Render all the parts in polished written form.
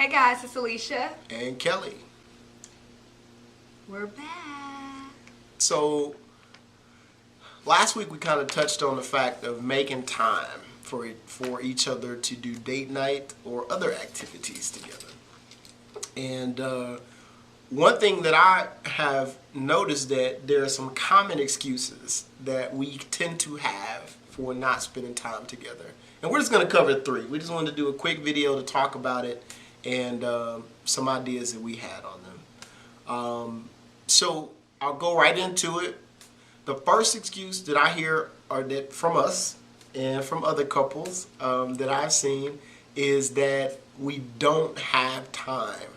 Hey guys, it's Alicia. And Kelly. We're back. So, last week we kind of touched on the fact of making time for each other to do date night or other activities together. And one thing that I have noticed that there are some common excuses that we tend to have for not spending time together. And we're just going to cover three. We just wanted to do a quick video to talk about it and some ideas that we had on them. So I'll go right into it. The first excuse that I hear from us and from other couples that I've seen is that we don't have time.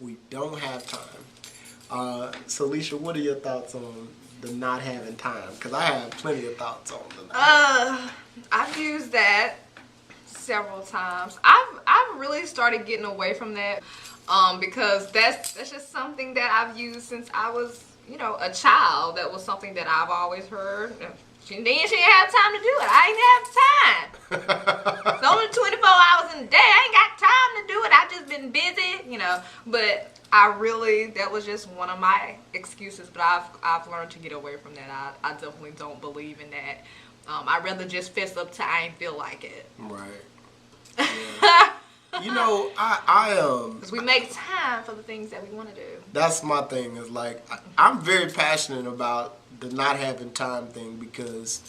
We don't have time. So Alicia, what are your thoughts on the not having time? Because I have plenty of thoughts on the I've used that several times. I've really started getting away from that because that's just something that I've used since I was, a child. That was something that I've always heard. She didn't have time to do it. I ain't have time. It's only 24 hours in a day. I ain't got time to do it. I've just been busy, But that was just one of my excuses. But I've learned to get away from that. I definitely don't believe in that. I'd rather just fist up till I ain't feel like it. Right. Yeah. Because we make time for the things that we want to do. That's my thing. Is like I'm very passionate about the not having time thing because.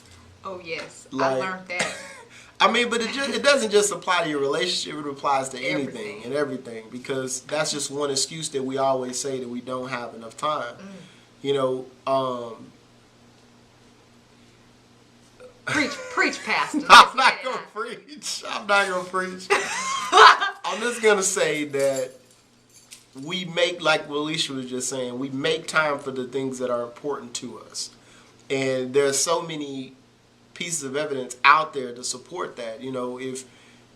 Oh yes, I learned that. I mean, but it doesn't just apply to your relationship. It applies to anything and everything because that's just one excuse that we always say that we don't have enough time. Preach, Pastor. I'm not gonna preach. I'm just gonna say that we make, like Alicia was just saying, we make time for the things that are important to us, and there's so many pieces of evidence out there to support that.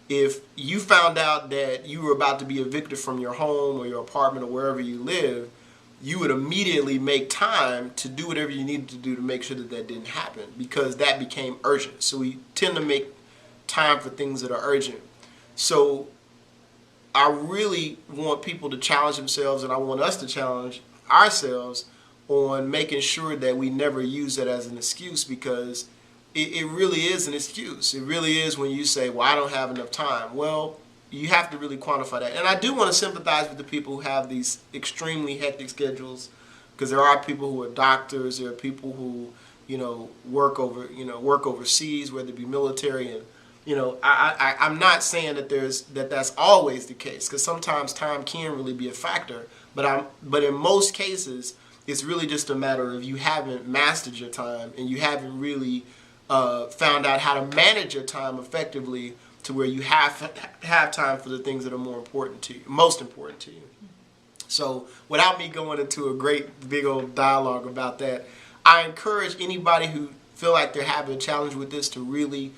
If you found out that you were about to be evicted from your home or your apartment or wherever you live, you would immediately make time to do whatever you needed to do to make sure that that didn't happen because that became urgent. So we tend to make time for things that are urgent. So I really want people to challenge themselves, and I want us to challenge ourselves on making sure that we never use that as an excuse because it really is an excuse. It really is when you say, well, I don't have enough time. Well, you have to really quantify that. And I do want to sympathize with the people who have these extremely hectic schedules because there are people who are doctors, there are people who, work overseas, whether it be military. And, I'm not saying that that's always the case because sometimes time can really be a factor. But in most cases, it's really just a matter of you haven't mastered your time and you haven't really found out how to manage your time effectively to where you have time for the things that are most important to you. So without me going into a great big old dialogue about that, I encourage anybody who feel like they're having a challenge with this to really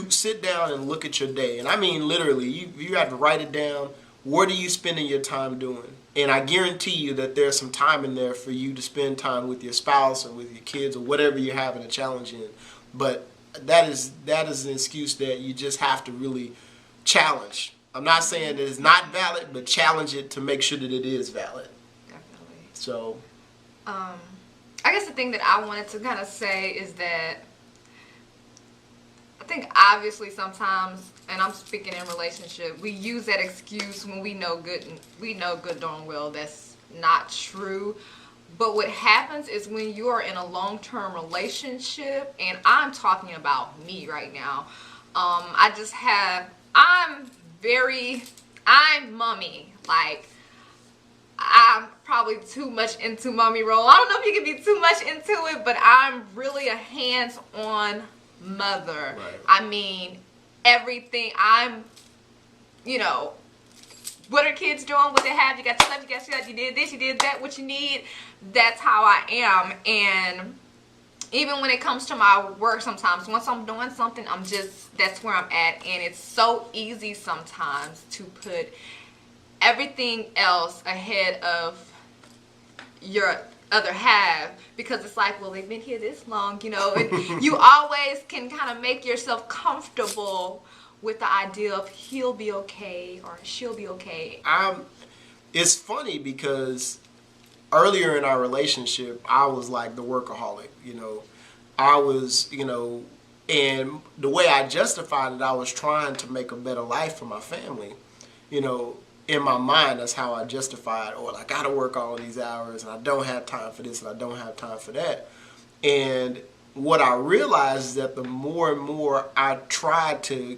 sit down and look at your day. And I mean literally, you have to write it down. What are you spending your time doing? And I guarantee you that there's some time in there for you to spend time with your spouse or with your kids or whatever you're having a challenge in. But that is an excuse that you just have to really challenge. I'm not saying that it's not valid, but challenge it to make sure that it is valid. Definitely. So, I guess the thing that I wanted to kind of say is that I think obviously sometimes, and I'm speaking in relationship, we use that excuse when we know good darn well that's not true. But what happens is when you are in a long-term relationship, and I'm talking about me right now, I'm mummy. Like, I'm probably too much into mummy role. I don't know if you can be too much into it, but I'm really a hands-on mother. Right. I mean, everything. What are kids doing? What they have? You got your stuff, you got stuff, you did this, you did that, what you need. That's how I am. And even when it comes to my work sometimes, once I'm doing something, that's where I'm at. And it's so easy sometimes to put everything else ahead of your other half because it's like, well, they've been here this long, and you always can kind of make yourself comfortable with the idea of he'll be okay or she'll be okay? It's funny because earlier in our relationship, I was like the workaholic, I was, and the way I justified it, I was trying to make a better life for my family. In my mind, that's how I justified, I got to work all these hours and I don't have time for this and I don't have time for that. And what I realized is that the more and more I tried to,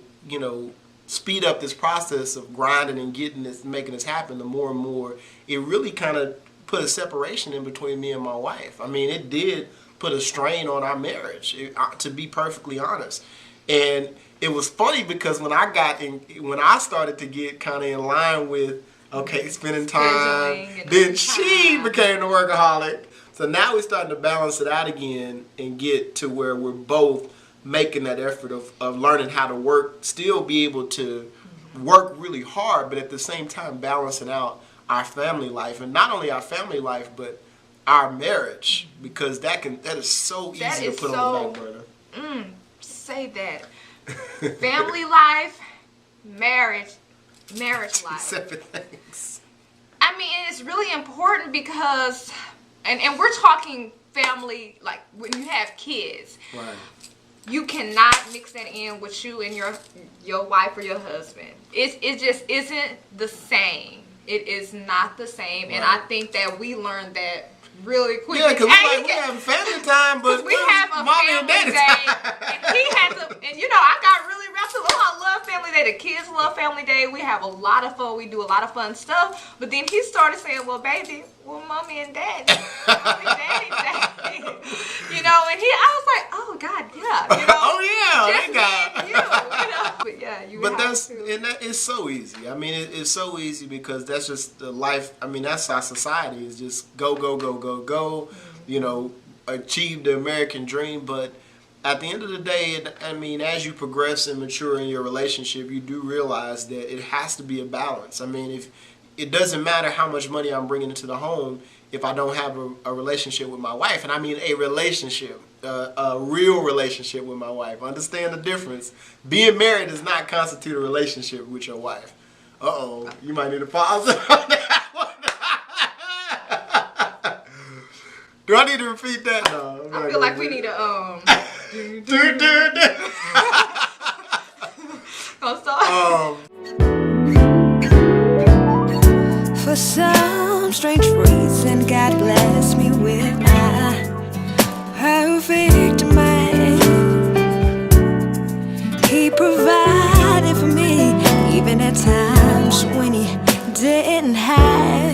speed up this process of grinding and getting this, making this happen, the more and more it really kind of put a separation in between me and my wife. I mean, it did put a strain on our marriage, to be perfectly honest. And it was funny because when I started to get kind of in line with, spending time, then she became the workaholic. So now we're starting to balance it out again and get to where we're both making that effort of learning how to work, still be able to work really hard, but at the same time balancing out our family life. And not only our family life, but our marriage, because that is so easy to put on the back burner. Say that. Family life, marriage life. Separate things. I mean, it's really important because, and we're talking family, like when you have kids. Right. You cannot mix that in with you and your wife or your husband. It just isn't the same. It is not the same. Right. And I think that we learned that really quickly. Yeah, because we have family time, but we have a family day. And he had to, and I got really wrapped up. I love family day. The kids love family day. We have a lot of fun. We do a lot of fun stuff. But then he started saying, well, baby, mommy and daddy. Mommy and daddy day. And I was like, oh, God, yeah. Oh, yeah. Just me and you. But yeah, it's so easy. I mean, it's so easy because that's just the life. I mean, that's our society is just go, go, go, go, go, achieve the American dream. But at the end of the day, I mean, as you progress and mature in your relationship, you do realize that it has to be a balance. I mean, if it doesn't matter how much money I'm bringing into the home if I don't have a relationship with my wife. And I mean a relationship, a real relationship with my wife. Understand the difference. Being married does not constitute a relationship with your wife. Uh-oh, you might need to pause on that one. Do I need to repeat that? No. I feel like we need a Don't start. For some strange reason, God blessed me with my perfect man. He provided for me, even at times when he didn't have